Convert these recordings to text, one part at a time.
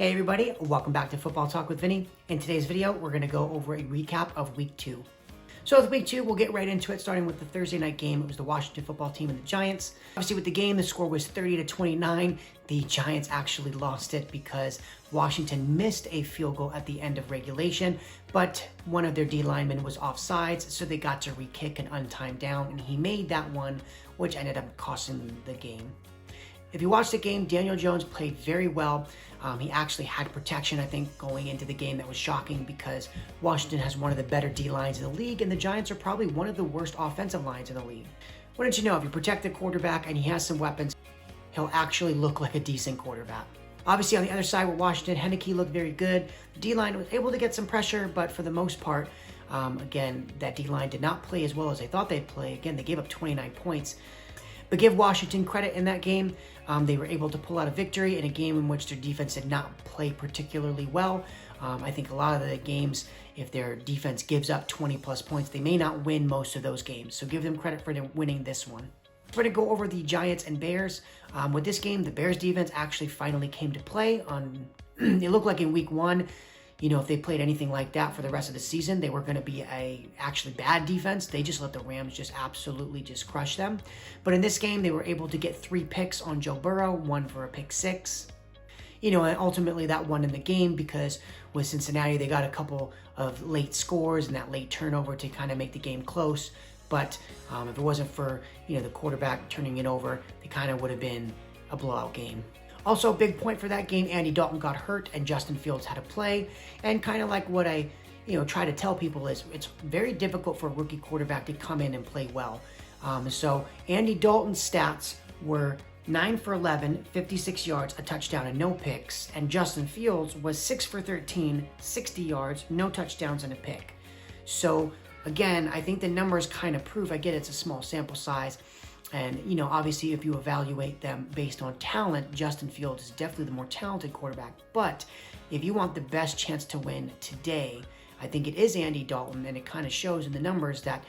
Hey everybody, welcome back to Football Talk with Vinny. In today's video, we're going to go over a recap of Week 2. So with Week 2, we'll get right into it, starting with the Thursday night game. It was the Washington football team and the Giants. Obviously with the game, the score was 30-29. The Giants actually lost it because Washington missed a field goal at the end of regulation, but one of their D linemen was offsides, so they got to re-kick an untimed down, and he made that one, which ended up costing them the game. If you watched the game, Daniel Jones played very well. He actually had protection, I think, going into the game. That was shocking because Washington has one of the better D lines in the league, and the Giants are probably one of the worst offensive lines in the league. Wouldn't you know, if you protect the quarterback and he has some weapons, he'll actually look like a decent quarterback. Obviously, on the other side with Washington, Heinicke looked very good. The D-line was able to get some pressure, but for the most part, again, that D-line did not play as well as they thought they'd play. Again, they gave up 29 points. But give Washington credit in that game. They were able to pull out a victory in a game in which their defense did not play particularly well. I think a lot of the games, if their defense gives up 20 plus points, they may not win most of those games. So give them credit for winning this one. We're going to go over the Giants and Bears. With this game, the Bears defense actually finally came to play. It looked like in Week 1, you know, if they played anything like that for the rest of the season, they were going to be a actually bad defense. They just let the Rams just absolutely just crush them. But in this game, they were able to get 3 picks on Joe Burrow, 1 for a pick 6. You know, and ultimately that won in the game because with Cincinnati, they got a couple of late scores and that late turnover to kind of make the game close. But if it wasn't for, you know, the quarterback turning it over, it kind of would have been a blowout game. Also, a big point for that game, Andy Dalton got hurt and Justin Fields had to play. And kind of like what I, try to tell people is it's very difficult for a rookie quarterback to come in and play well. So Andy Dalton's stats were 9 for 11, 56 yards, a touchdown, and no picks. And Justin Fields was 6 for 13, 60 yards, no touchdowns, and a pick. So again, I think the numbers kind of prove, I get it's a small sample size. And, obviously if you evaluate them based on talent, Justin Fields is definitely the more talented quarterback. But if you want the best chance to win today, I think it is Andy Dalton, and it kind of shows in the numbers that,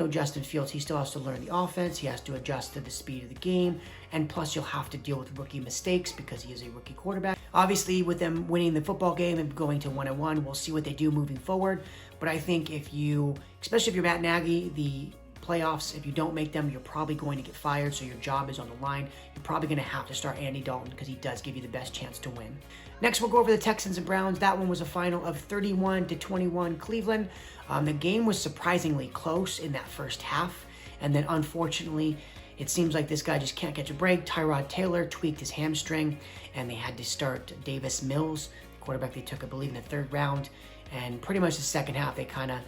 Justin Fields, he still has to learn the offense. He has to adjust to the speed of the game. And plus you'll have to deal with rookie mistakes because he is a rookie quarterback. Obviously with them winning the football game and going to 1-1, we'll see what they do moving forward. But I think especially if you're Matt Nagy, the playoffs, if you don't make them, you're probably going to get fired, so your job is on the line. You're probably going to have to start Andy Dalton because he does give you the best chance to win. Next, we'll go over the Texans and Browns. That one was a final of 31-21 Cleveland. The game was surprisingly close in that first half, and then unfortunately, it seems like this guy just can't catch a break. Tyrod Taylor tweaked his hamstring, and they had to start Davis Mills, the quarterback they took, I believe, in the 3rd round, and pretty much the second half, they kind of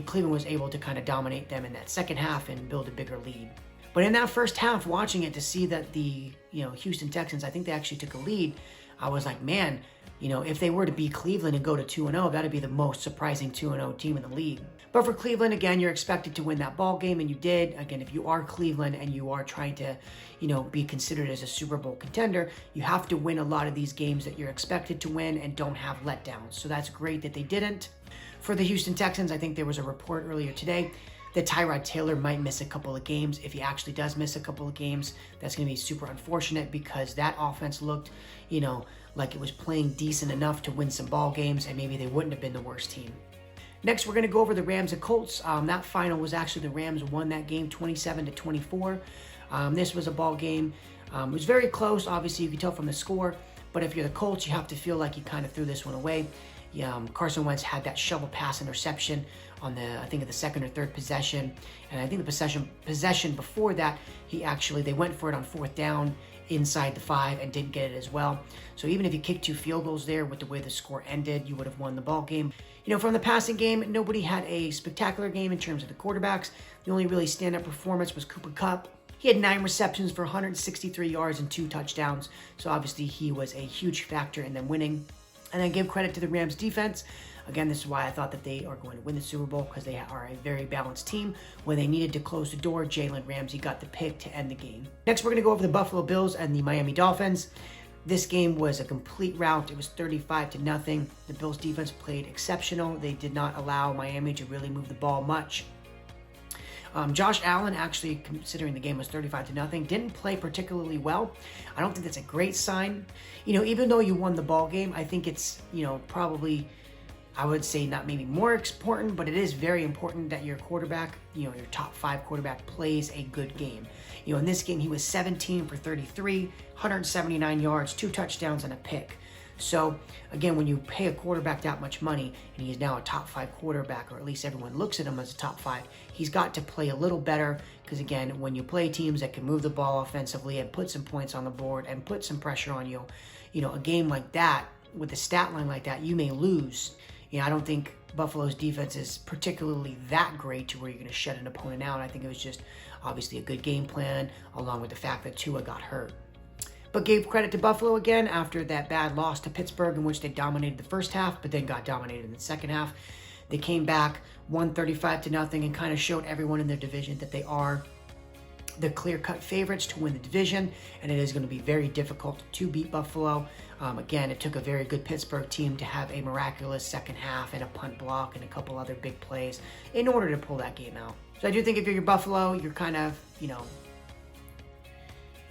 Cleveland was able to kind of dominate them in that second half and build a bigger lead. But in that first half, watching it to see that the, Houston Texans, I think they actually took a lead, I was like, man, if they were to beat Cleveland and go to 2-0, that'd be the most surprising 2-0 team in the league. But for Cleveland, again, you're expected to win that ball game, and you did. Again, if you are Cleveland and you are trying to, be considered as a Super Bowl contender, you have to win a lot of these games that you're expected to win and don't have letdowns. So that's great that they didn't. For the Houston Texans, I think there was a report earlier today that Tyrod Taylor might miss a couple of games. If he actually does miss a couple of games, that's going to be super unfortunate because that offense looked, like it was playing decent enough to win some ball games, and maybe they wouldn't have been the worst team. Next, we're going to go over the Rams and Colts. That final was actually the Rams won that game 27-24. This was a ball game. It was very close, obviously, you can tell from the score. But if you're the Colts, you have to feel like you kind of threw this one away. Carson Wentz had that shovel pass interception on I think the 2nd or 3rd possession. And I think the possession before that, they went for it on 4th down inside the 5 and didn't get it as well. So even if you kicked 2 field goals there with the way the score ended, you would have won the ball game. From the passing game, nobody had a spectacular game in terms of the quarterbacks. The only really stand-up performance was Cooper Kupp. He had 9 receptions for 163 yards and 2 touchdowns. So obviously he was a huge factor in them winning. And then give credit to the Rams defense. Again, this is why I thought that they are going to win the Super Bowl, because they are a very balanced team. When they needed to close the door, Jalen Ramsey got the pick to end the game. Next, we're going to go over the Buffalo Bills and the Miami Dolphins. This game was a complete rout. It was 35-0. The Bills defense played exceptional. They did not allow Miami to really move the ball much. Josh Allen, actually, considering the game was 35-0, didn't play particularly well. I don't think that's a great sign. Even though you won the ball game, I think it's, probably, I would say not maybe more important, but it is very important that your quarterback, your top 5 quarterback plays a good game. In this game, he was 17 for 33, 179 yards, 2 touchdowns, and a pick. So, again, when you pay a quarterback that much money, and he's now a top 5 quarterback, or at least everyone looks at him as a top 5, he's got to play a little better, because, again, when you play teams that can move the ball offensively and put some points on the board and put some pressure on you, a game like that, with a stat line like that, you may lose. I don't think Buffalo's defense is particularly that great to where you're going to shut an opponent out. I think it was just obviously a good game plan, along with the fact that Tua got hurt. But gave credit to Buffalo again after that bad loss to Pittsburgh, in which they dominated the first half, but then got dominated in the second half. They came back, won 35-0, and kind of showed everyone in their division that they are the clear-cut favorites to win the division, and it is going to be very difficult to beat Buffalo. Again, it took a very good Pittsburgh team to have a miraculous second half and a punt block and a couple other big plays in order to pull that game out. So I do think if you're Buffalo, you're kind of,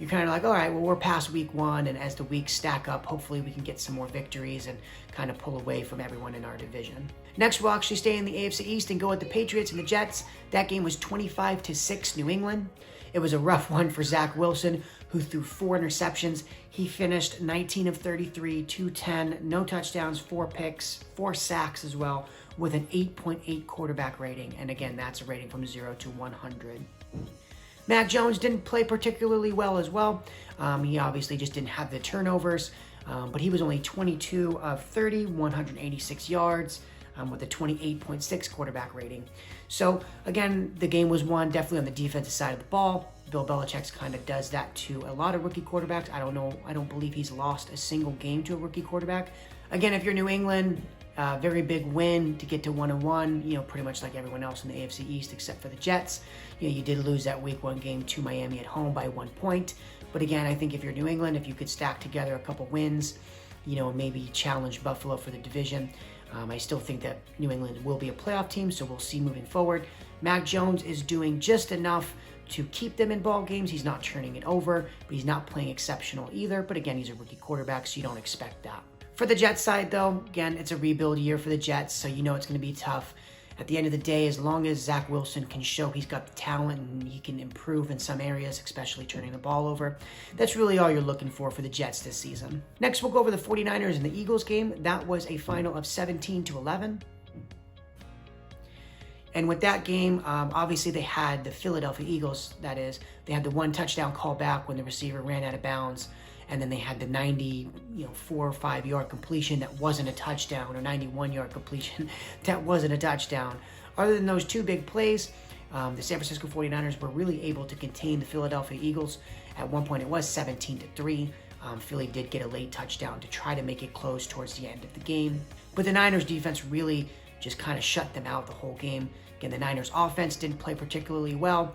like, all right, well, we're past week 1, and as the weeks stack up, hopefully we can get some more victories and kind of pull away from everyone in our division. Next, we'll actually stay in the AFC East and go with the Patriots and the Jets. That game was 25-6 New England. It was a rough one for Zach Wilson, who threw 4 interceptions. He finished 19 of 33, 210, no touchdowns, 4 picks, 4 sacks as well, with an 8.8 quarterback rating. And again, that's a rating from 0 to 100. Mac Jones didn't play particularly well as well. He obviously just didn't have the turnovers, but he was only 22 of 30, 186 yards, with a 28.6 quarterback rating. So again, the game was won definitely on the defensive side of the ball. Bill Belichick kind of does that to a lot of rookie quarterbacks. I don't believe he's lost a single game to a rookie quarterback. Again, if you're New England, very big win to get to 1-1, pretty much like everyone else in the AFC East except for the Jets. You did lose that week 1 game to Miami at home by 1 point. But again, I think if you're New England, if you could stack together a couple wins, and maybe challenge Buffalo for the division, I still think that New England will be a playoff team, so we'll see moving forward. Mac Jones is doing just enough to keep them in ball games. He's not turning it over, but he's not playing exceptional either. But again, he's a rookie quarterback, so you don't expect that. For the Jets side, though, again, it's a rebuild year for the Jets, so it's going to be tough. At the end of the day, as long as Zach Wilson can show he's got the talent and he can improve in some areas, especially turning the ball over, that's really all you're looking for the Jets this season. Next, we'll go over the 49ers and the Eagles game. That was a final of 17-11. And with that game, obviously they had the Philadelphia Eagles, that is, they had the 1 touchdown call back when the receiver ran out of bounds. And then they had the 4 or 5 yard completion that wasn't a touchdown, or 91-yard completion that wasn't a touchdown. Other than those 2 big plays, the San Francisco 49ers were really able to contain the Philadelphia Eagles. At one point, it was 17-3. Philly did get a late touchdown to try to make it close towards the end of the game. But the Niners defense really just kind of shut them out the whole game. Again, the Niners offense didn't play particularly well.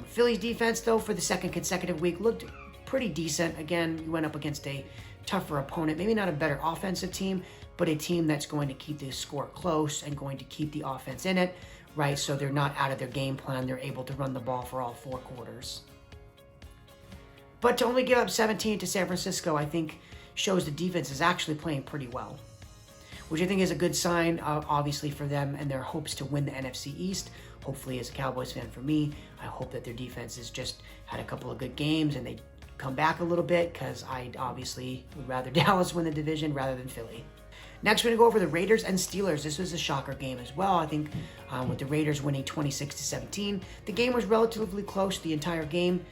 Philly's defense, though, for the second consecutive week looked pretty decent. Again, you went up against a tougher opponent, maybe not a better offensive team, but a team that's going to keep the score close and going to keep the offense in it, right? So they're not out of their game plan. They're able to run the ball for all 4 quarters. But to only give up 17 to San Francisco, I think shows the defense is actually playing pretty well, which I think is a good sign, obviously, for them and their hopes to win the NFC East. Hopefully, as a Cowboys fan for me, I hope that their defense has just had a couple of good games and they come back a little bit, because I obviously would rather Dallas win the division rather than Philly. Next, we're going to go over the Raiders and Steelers. This was a shocker game as well. I think with the Raiders winning 26-17, the game was relatively close the entire game.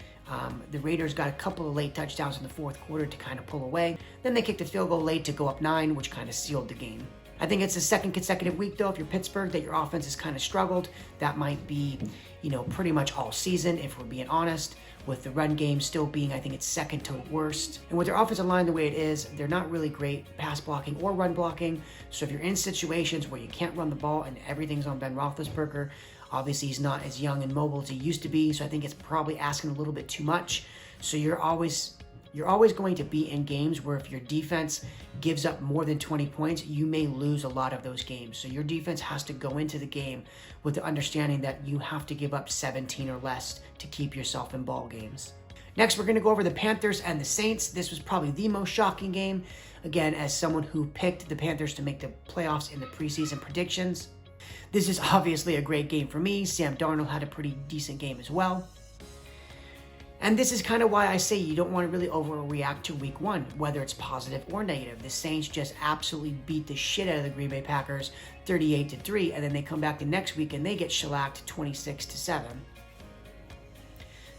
The Raiders got a couple of late touchdowns in the 4th quarter to kind of pull away. Then they kicked a field goal late to go up 9, which kind of sealed the game. I think it's the 2nd consecutive week, though, if you're Pittsburgh, that your offense has kind of struggled. That might be, pretty much all season, if we're being honest, with the run game still being, I think it's 2nd to worst. And with their offensive line the way it is, they're not really great pass blocking or run blocking. So if you're in situations where you can't run the ball and everything's on Ben Roethlisberger, obviously he's not as young and mobile as he used to be, so I think it's probably asking a little bit too much. So you're always You're always going to be in games where if your defense gives up more than 20 points, you may lose a lot of those games. So your defense has to go into the game with the understanding that you have to give up 17 or less to keep yourself in ball games. Next, we're going to go over the Panthers and the Saints. This was probably the most shocking game. Again, as someone who picked the Panthers to make the playoffs in the preseason predictions, this is obviously a great game for me. Sam Darnold had a pretty decent game as well. And this is kind of why I say you don't want to really overreact to week one, whether it's positive or negative. The Saints just absolutely beat the shit out of the Green Bay Packers 38-3, and then they come back the next week and they get shellacked 26-7.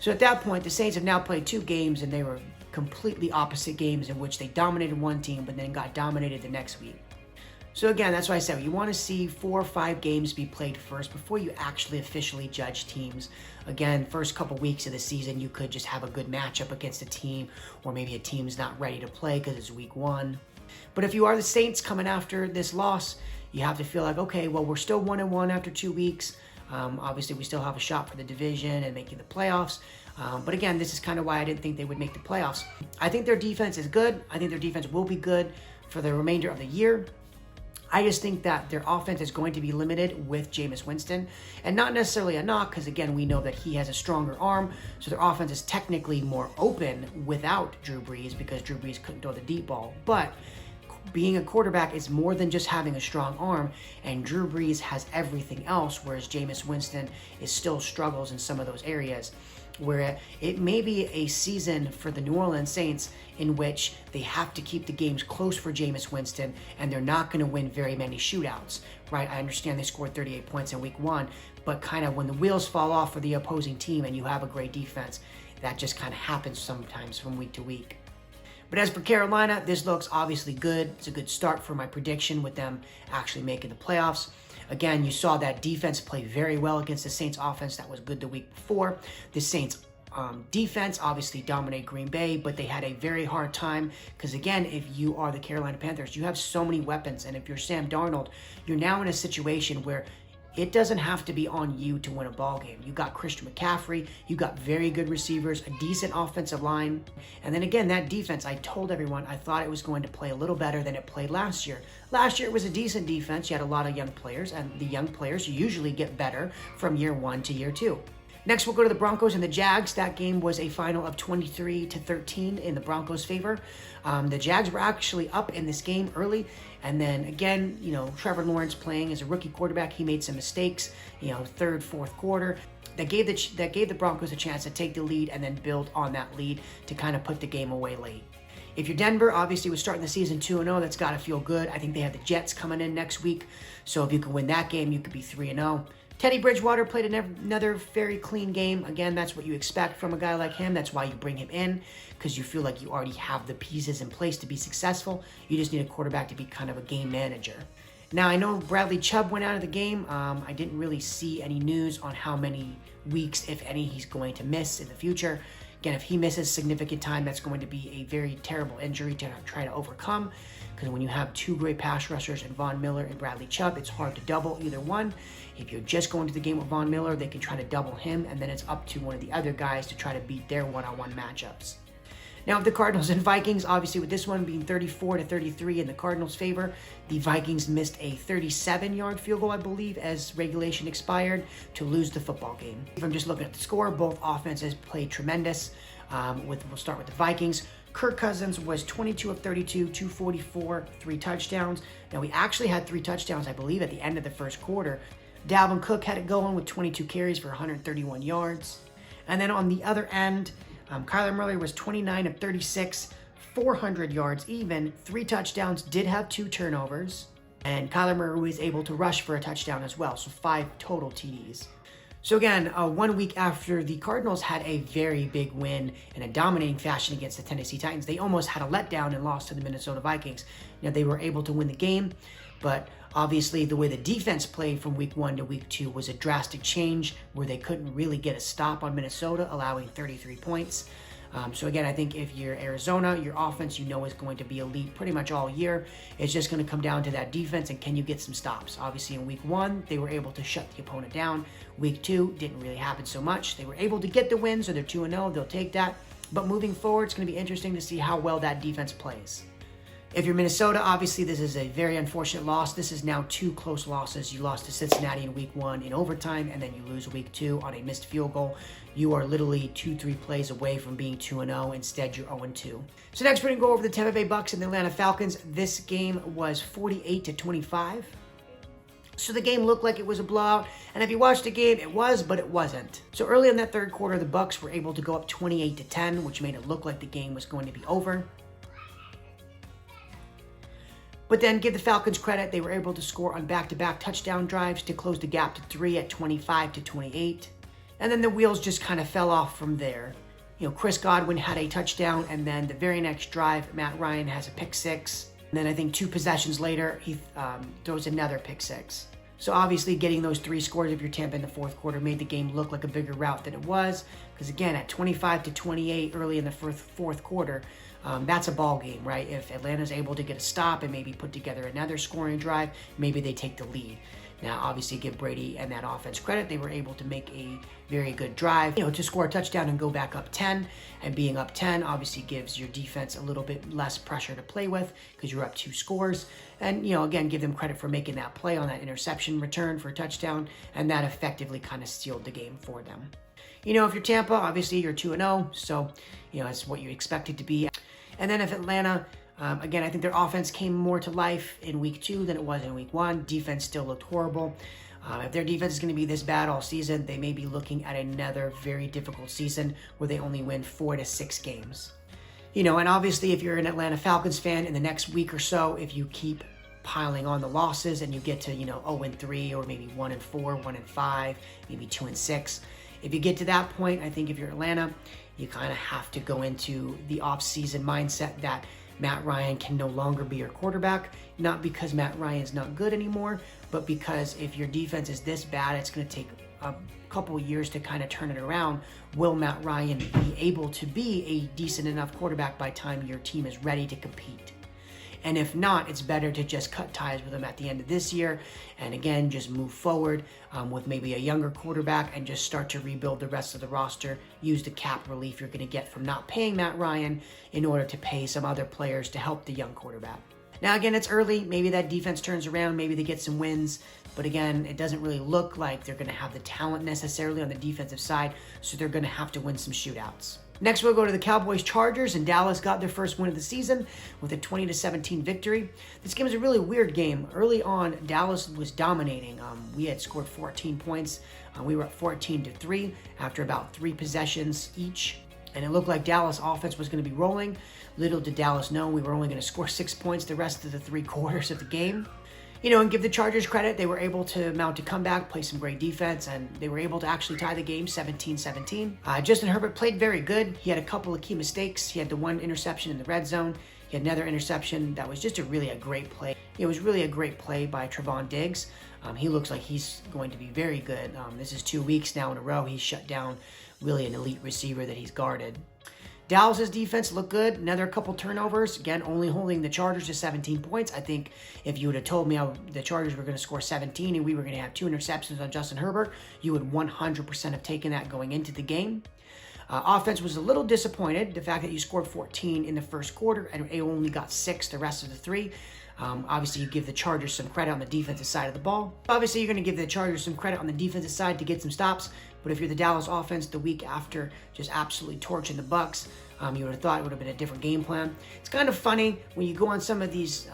So at that point, the Saints have now played 2 games, and they were completely opposite games in which they dominated one team but then got dominated the next week. So again, that's why I said you want to see 4 or 5 games be played first before you actually officially judge teams. Again, first couple weeks of the season, you could just have a good matchup against a team, or maybe a team's not ready to play because it's week 1. But if you are the Saints coming after this loss, you have to feel like, okay, well, we're still 1-1 after 2 weeks. Obviously, we still have a shot for the division and making the playoffs. But again, this is kind of why I didn't think they would make the playoffs. I think their defense is good. I think their defense will be good for the remainder of the year. I just think that their offense is going to be limited with Jameis Winston, and not necessarily a knock, because again, we know that he has a stronger arm, so their offense is technically more open without Drew Brees, because Drew Brees couldn't throw the deep ball. But being a quarterback is more than just having a strong arm, and Drew Brees has everything else, whereas Jameis Winston still struggles in some of those areas, where it may be a season for the New Orleans Saints in which they have to keep the games close for Jameis Winston, and they're not going to win very many shootouts, right? I understand they scored 38 points in week 1, but kind of when the wheels fall off for the opposing team and you have a great defense, that just kind of happens sometimes from week to week. But as for Carolina, this looks obviously good. It's a good start for my prediction with them actually making the playoffs. Again, you saw that defense play very well against the Saints offense that was good the week before. The Saints defense obviously dominated Green Bay, but they had a very hard time because, again, if you are the Carolina Panthers, you have so many weapons. And if you're Sam Darnold, you're now in a situation where it doesn't have to be on you to win a ball game. You got Christian McCaffrey, you got very good receivers, a decent offensive line, and then again, that defense, I told everyone I thought it was going to play a little better than it played last year. Last year, it was a decent defense. You had a lot of young players, and the young players usually get better from year 1 to year 2. Next, we'll go to the Broncos and the Jags. That game was a final of 23-13 in the Broncos' favor. The Jags were actually up in this game early, and then again, Trevor Lawrence playing as a rookie quarterback, he made some mistakes, third, fourth quarter. That gave the Broncos a chance to take the lead and then build on that lead to kind of put the game away late. If you're Denver, obviously we're starting the season 2-0. That's got to feel good. I think they have the Jets coming in next week, so if you can win that game, you could be 3-0. Teddy Bridgewater played another very clean game. Again, that's what you expect from a guy like him. That's why you bring him in, because you feel like you already have the pieces in place to be successful. You just need a quarterback to be kind of a game manager. Now, I know Bradley Chubb went out of the game. I didn't really see any news on how many weeks, if any, he's going to miss in the future. Again, if he misses significant time, that's going to be a very terrible injury to try to overcome, because when you have 2 great pass rushers in Von Miller and Bradley Chubb, it's hard to double either one. If you're just going to the game with Von Miller, they can try to double him, and then it's up to one of the other guys to try to beat their one-on-one matchups. Now, with the Cardinals and Vikings, obviously with this one being 34-33 in the Cardinals' favor, the Vikings missed a 37-yard field goal, I believe, as regulation expired to lose the football game. If I'm just looking at the score, both offenses played tremendous. We'll start with the Vikings. Kirk Cousins was 22 of 32, 244, 3 touchdowns. Now, we actually had 3 touchdowns, I believe, at the end of the first quarter. Dalvin Cook had it going with 22 carries for 131 yards. And then on the other end, Kyler Murray was 29 of 36, 400 yards even, 3 touchdowns, did have 2 turnovers. And Kyler Murray was able to rush for a touchdown as well, so 5 total TDs. So again, 1 week after the Cardinals had a very big win in a dominating fashion against the Tennessee Titans, they almost had a letdown and lost to the Minnesota Vikings. Now, they were able to win the game, but obviously the way the defense played from week 1 to week 2 was a drastic change where they couldn't really get a stop on Minnesota, allowing 33 points. So again, I think if you're Arizona, your offense is going to be elite pretty much all year. It's just going to come down to that defense and can you get some stops. Obviously in week 1, they were able to shut the opponent down. Week 2 didn't really happen so much. They were able to get the win, so they're 2-0. They'll take that. But moving forward, it's going to be interesting to see how well that defense plays. If you're Minnesota, obviously this is a very unfortunate loss. This is now 2 close losses. You lost to Cincinnati in week 1 in overtime, and then you lose week 2 on a missed field goal. You are literally 2-3 plays away from being 2-0. Instead, you're 0-2. So next, we're going to go over the Tampa Bay Bucks and the Atlanta Falcons. This game was 48-25. So the game looked like it was a blowout, and if you watched the game, it was, but it wasn't. So early in that third quarter, the Bucks were able to go up 28-10, which made it look like the game was going to be over. But then give the Falcons credit, they were able to score on back-to-back touchdown drives to close the gap to 3 at 25-28. And then the wheels just kind of fell off from there. You know, Chris Godwin had a touchdown, and then the very next drive, Matt Ryan has a pick six. And then I think 2 possessions later, he throws another pick six. So obviously getting those 3 scores if you're Tampa in the fourth quarter made the game look like a bigger rout than it was. Because again, at 25-28 early in the fourth quarter, that's a ball game, right? If Atlanta's able to get a stop and maybe put together another scoring drive, maybe they take the lead. Now, obviously, give Brady and that offense credit. They were able to make a very good drive, to score a touchdown and go back up 10. And being up 10 obviously gives your defense a little bit less pressure to play with because you're up 2 scores. And, again, give them credit for making that play on that interception return for a touchdown. And that effectively kind of sealed the game for them. If you're Tampa, obviously you're 2-0. So, that's what you expect it to be. And then if Atlanta, again, I think their offense came more to life in week 2 than it was in week 1. Defense still looked horrible. If their defense is going to be this bad all season, they may be looking at another very difficult season where they only win 4 to 6 games. And obviously if you're an Atlanta Falcons fan in the next week or so, if you keep piling on the losses and you get to, 0-3 or maybe 1-4, 1-5, maybe 2-6. If you get to that point, I think if you're Atlanta, you kind of have to go into the off-season mindset that Matt Ryan can no longer be your quarterback, not because Matt Ryan's not good anymore, but because if your defense is this bad, it's going to take a couple years to kind of turn it around. Will Matt Ryan be able to be a decent enough quarterback by the time your team is ready to compete? And if not, it's better to just cut ties with him at the end of this year and again, just move forward with maybe a younger quarterback and just start to rebuild the rest of the roster. Use the cap relief you're going to get from not paying Matt Ryan in order to pay some other players to help the young quarterback. Now, again, it's early. Maybe that defense turns around. Maybe they get some wins. But again, it doesn't really look like they're going to have the talent necessarily on the defensive side, so they're going to have to win some shootouts. Next, we'll go to the Cowboys-Chargers, and Dallas got their first win of the season with a 20-17 victory. This game was a really weird game. Early on, Dallas was dominating. We had scored 14 points. We were at 14-3 after about 3 possessions each, and it looked like Dallas offense was going to be rolling. Little did Dallas know we were only going to score 6 points the rest of the 3 quarters of the game. And give the Chargers credit. They were able to mount a comeback, play some great defense, and they were able to actually tie the game 17-17. Justin Herbert played very good. He had a couple of key mistakes. He had the 1 interception in the red zone. He had another interception that was just a great play. It was really a great play by Trevon Diggs. He looks like he's going to be very good. This is 2 weeks now in a row. He's shut down really an elite receiver that he's guarded. Dallas's defense looked good. Another couple turnovers. Again, only holding the Chargers to 17 points. I think if you would have told me the Chargers were going to score 17 and we were going to have 2 interceptions on Justin Herbert, you would 100% have taken that going into the game. Offense was a little disappointed. The fact that you scored 14 in the first quarter and it only got 6 the rest of the 3. Obviously, you give the Chargers some credit on the defensive side of the ball. Obviously, you're going to give the Chargers some credit on the defensive side to get some stops. But if you're the Dallas offense the week after just absolutely torching the Bucs, you would have thought it would have been a different game plan. It's kind of funny when you go on some of these,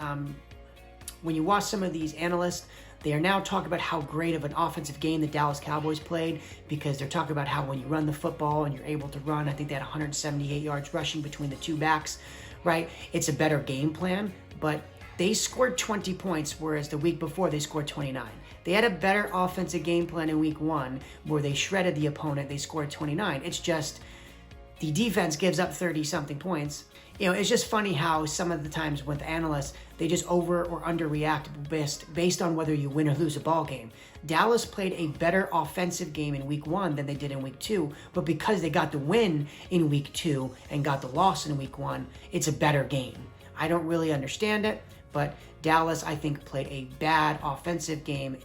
when you watch some of these analysts, they are now talking about how great of an offensive game the Dallas Cowboys played because they're talking about how when you run the football and you're able to run, I think they had 178 yards rushing between the 2 backs, right? It's a better game plan, but they scored 20 points, whereas the week before they scored 29. They had a better offensive game plan in week 1 where they shredded the opponent. They scored 29. It's just the defense gives up 30-something points. It's just funny how some of the times with analysts, they just over or underreact based on whether you win or lose a ball game. Dallas played a better offensive game in week 1 than they did in week 2, but because they got the win in week 2 and got the loss in week 1, it's a better game. I don't really understand it, but Dallas, I think, played a bad offensive game.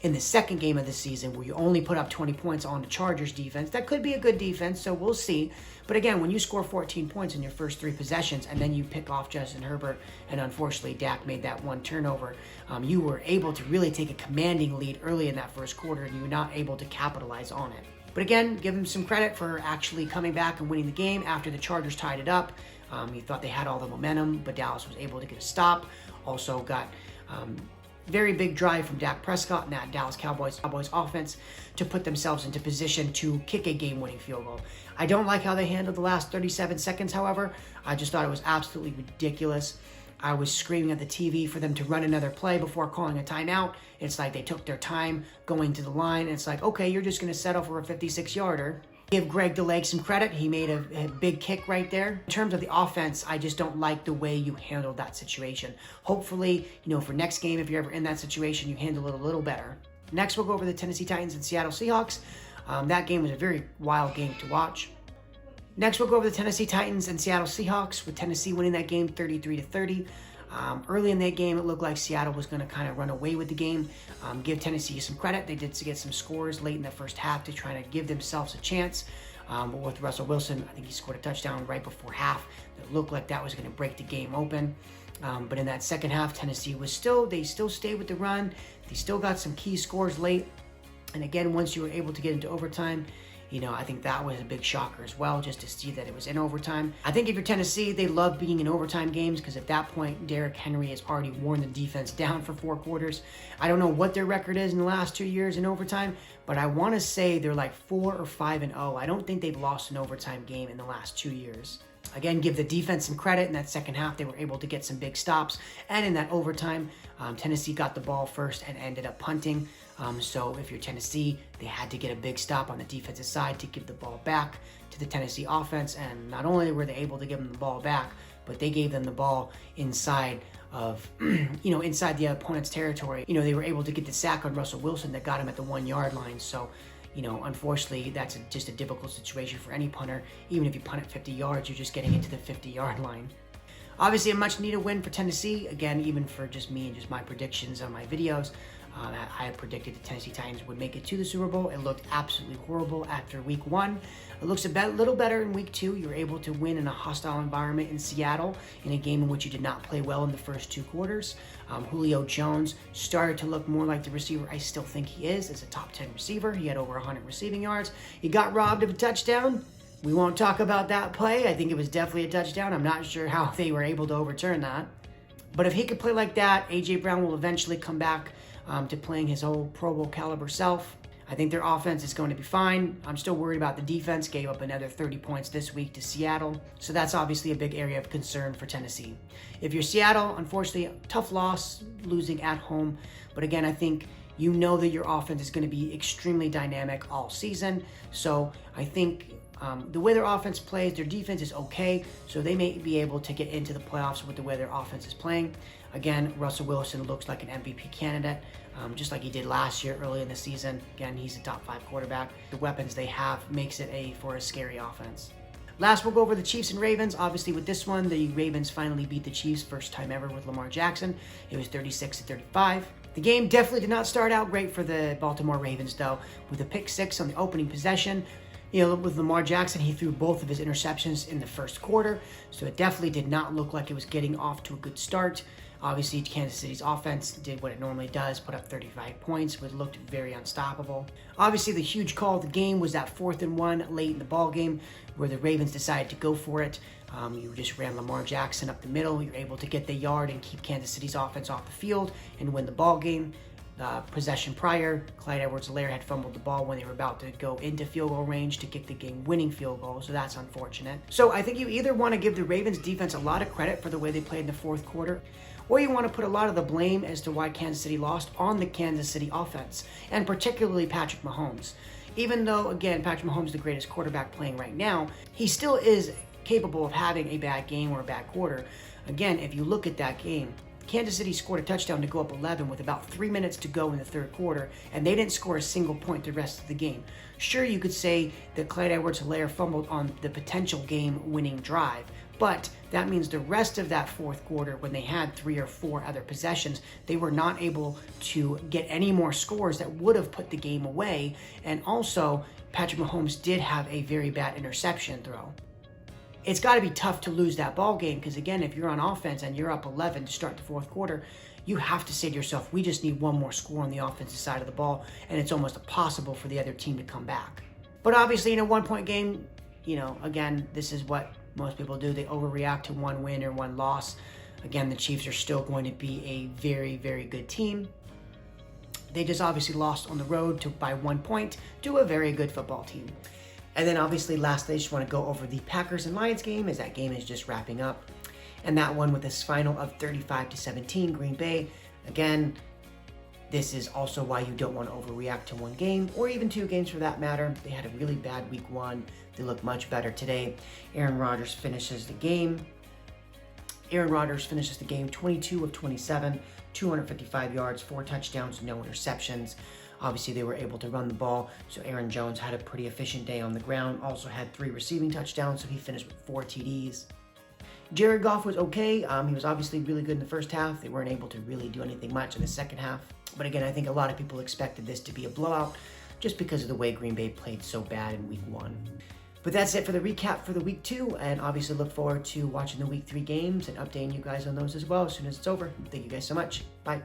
in the second game of the season where you only put up 20 points on the Chargers defense. That could be a good defense, so we'll see. But again, when you score 14 points in your first 3 possessions and then you pick off Justin Herbert, and unfortunately Dak made that one turnover, you were able to really take a commanding lead early in that first quarter, and you were not able to capitalize on it. But again, give him some credit for actually coming back and winning the game after the Chargers tied it up. You thought they had all the momentum, but Dallas was able to get a stop. Also got very big drive from Dak Prescott and that Dallas Cowboys offense to put themselves into position to kick a game-winning field goal. I don't like how they handled the last 37 seconds, however. I just thought it was absolutely ridiculous. I was screaming at the TV for them to run another play before calling a timeout. It's like they took their time going to the line. It's like, okay, you're just going to settle for a 56-yarder. Give Greg DeLake some credit. He made a big kick right there. In terms of the offense, I just don't like the way you handled that situation. Hopefully, for next game, if you're ever in that situation, you handle it a little better. Next, we'll go over the Tennessee Titans and Seattle Seahawks. That game was a very wild game to watch. Next, we'll go over the Tennessee Titans and Seattle Seahawks, with Tennessee winning that game 33-30. Early in that game, it looked like Seattle was going to kind of run away with the game. Give Tennessee some credit. They did get some scores late in the first half to try to give themselves a chance. But with Russell Wilson, I think he scored a touchdown right before half. It looked like that was going to break the game open. But in that second half, Tennessee they still stayed with the run. They still got some key scores late. And again, once you were able to get into overtime, I think that was a big shocker as well, just to see that it was in overtime. I think if you're Tennessee, they love being in overtime games because at that point, Derrick Henry has already worn the defense down for 4 quarters. I don't know what their record is in the last 2 years in overtime, but I want to say they're like 4 or 5-0. I don't think they've lost an overtime game in the last 2 years. Again, give the defense some credit. In that second half, they were able to get some big stops. And in that overtime, Tennessee got the ball first and ended up punting. So if you're Tennessee, they had to get a big stop on the defensive side to give the ball back to the Tennessee offense. And not only were they able to give them the ball back, but they gave them the ball inside of, inside the opponent's territory. They were able to get the sack on Russell Wilson that got him at the 1-yard line. So, unfortunately, that's just a difficult situation for any punter. Even if you punt at 50 yards, you're just getting into the 50-yard line. Obviously, a much-needed win for Tennessee. Again, even for just me and just my predictions on my videos, I had predicted the Tennessee Titans would make it to the Super Bowl. It looked absolutely horrible after week 1. It looks a little better in week 2. You were able to win in a hostile environment in Seattle in a game in which you did not play well in the first 2 quarters. Julio Jones started to look more like the receiver I still think he is as a top 10 receiver. He had over 100 receiving yards. He got robbed of a touchdown. We won't talk about that play. I think it was definitely a touchdown. I'm not sure how they were able to overturn that. But if he could play like that, A.J. Brown will eventually come back to playing his whole Pro Bowl caliber self. I think their offense is going to be fine. I'm still worried about the defense. Gave up another 30 points this week to Seattle. So that's obviously a big area of concern for Tennessee. If you're Seattle, unfortunately, tough loss, losing at home. But again, I think that your offense is going to be extremely dynamic all season. So I think the way their offense plays, their defense is okay. So they may be able to get into the playoffs with the way their offense is playing. Again, Russell Wilson looks like an MVP candidate, just like he did last year early in the season. Again, he's a top 5 quarterback. The weapons they have makes it for a scary offense. Last, we'll go over the Chiefs and Ravens. Obviously, with this one, the Ravens finally beat the Chiefs, first time ever with Lamar Jackson. It was 36-35. The game definitely did not start out great for the Baltimore Ravens, though, with a pick 6 on the opening possession. With Lamar Jackson, he threw both of his interceptions in the first quarter, so it definitely did not look like it was getting off to a good start. Obviously, Kansas City's offense did what it normally does, put up 35 points, but looked very unstoppable. Obviously, the huge call of the game was that 4th and 1 late in the ball game, where the Ravens decided to go for it. You just ran Lamar Jackson up the middle. You're able to get the yard and keep Kansas City's offense off the field and win the ball game. Possession prior, Clyde Edwards-Helaire had fumbled the ball when they were about to go into field goal range to kick the game-winning field goal, so that's unfortunate. So I think you either want to give the Ravens defense a lot of credit for the way they played in the 4th quarter, or you want to put a lot of the blame as to why Kansas City lost on the Kansas City offense, and particularly Patrick Mahomes. Even though, again, Patrick Mahomes is the greatest quarterback playing right now, he still is capable of having a bad game or a bad quarter. Again, if you look at that game, Kansas City scored a touchdown to go up 11 with about 3 minutes to go in the third quarter, and they didn't score a single point the rest of the game. Sure, you could say that Clyde Edwards-Helaire fumbled on the potential game-winning drive, but that means the rest of that fourth quarter, when they had 3 or 4 other possessions, they were not able to get any more scores that would have put the game away. And also, Patrick Mahomes did have a very bad interception throw. It's got to be tough to lose that ball game because, again, if you're on offense and you're up 11 to start the fourth quarter, you have to say to yourself, we just need one more score on the offensive side of the ball, and it's almost impossible for the other team to come back. But obviously, in a one-point game, again, this is what most people do. They overreact to one win or one loss. Again, the Chiefs are still going to be a very, very good team. They just obviously lost on the road by 1 point to a very good football team. And then obviously, lastly, I just want to go over the Packers and Lions game, as that game is just wrapping up. And that one with this final of 35-17, Green Bay. Again, this is also why you don't want to overreact to one game, or even 2 games for that matter. They had a really bad week 1. They look much better today. Aaron Rodgers finishes the game 22 of 27, 255 yards, 4 touchdowns, no interceptions. Obviously, they were able to run the ball, so Aaron Jones had a pretty efficient day on the ground. Also had 3 receiving touchdowns, so he finished with 4 TDs. Jared Goff was okay. He was obviously really good in the first half. They weren't able to really do anything much in the second half. But again, I think a lot of people expected this to be a blowout just because of the way Green Bay played so bad in week 1. But that's it for the recap for the week 2, and obviously look forward to watching the week 3 games and updating you guys on those as well as soon as it's over. Thank you guys so much. Bye.